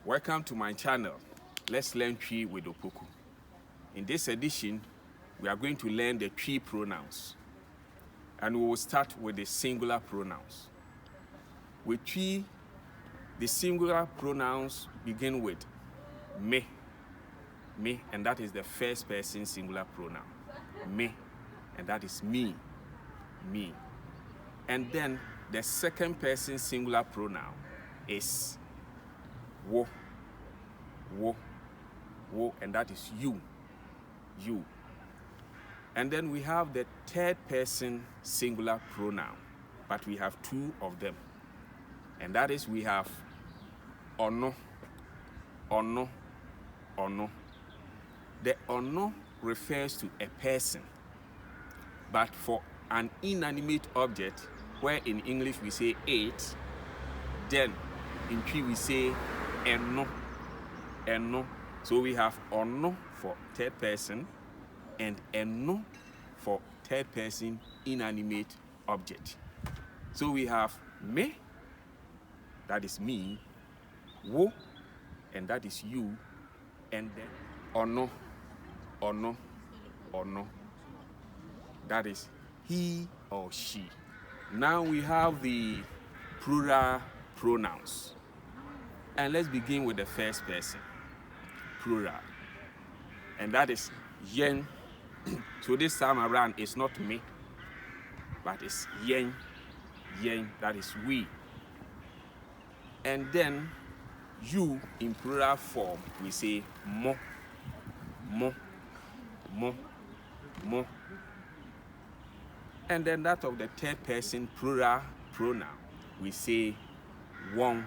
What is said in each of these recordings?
Welcome to my channel. Let's learn Twi with Opoku. In this edition, we are going to learn the Twi pronouns. And we will start with the singular pronouns. With Twi, the singular pronouns begin with me, and that is the first person singular pronoun. Me, and that is me, me. And then the second person singular pronoun is wo, and that is you, you. And then we have the third person singular pronoun, but we have two of them. And that is we have ono. The ono refers to a person, but for an inanimate object, where in English we say it, then in Twi we say eno. So we have ono for third person and eno for third person inanimate object. So we have me, that is me, wo, and that is you, and then ono, that is he or she. Now we have the plural pronouns. And let's begin with the first person, plural. And that is yɛn. So this time around, it's not me, but it's yɛn, that is we. And then you, in plural form, we say mo. And then that of the third person plural pronoun, we say one.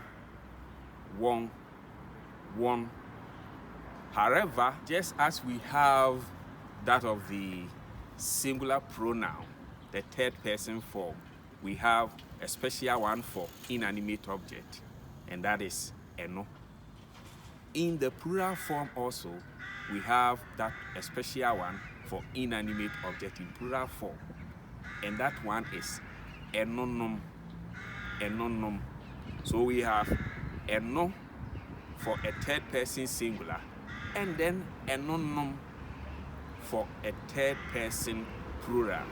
However, just as we have that of the singular pronoun, the third person form, we have a special one for inanimate object, and that is eno. In the plural form also, we have that a special one for inanimate object in plural form, and that one is enonom. So we have eno for a third person singular, and then enonom for a third person plural.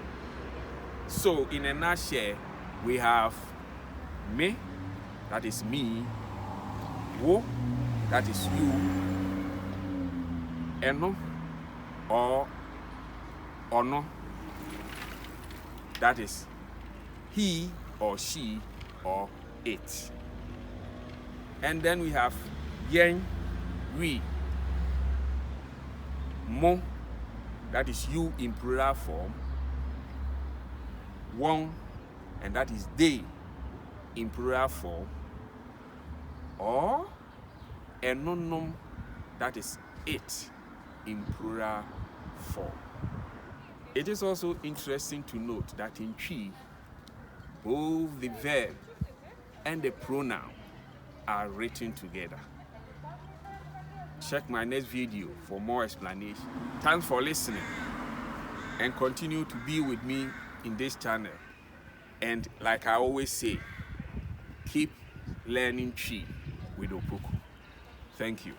So in a nutshell, we have me, that is me, wo, that is you, eno or ono, that is he or she or it. And then we have yɛn, we, mo, that is you in plural form, wɔn, and that is they in plural form, or enonom, that is it in plural form. It is also interesting to note that in Twi, both the verb and the pronoun are written together. Check my next video for more explanation. Thanks for listening, and continue to be with me in this channel. And like I always say, keep learning Twi with Opoku. Thank you.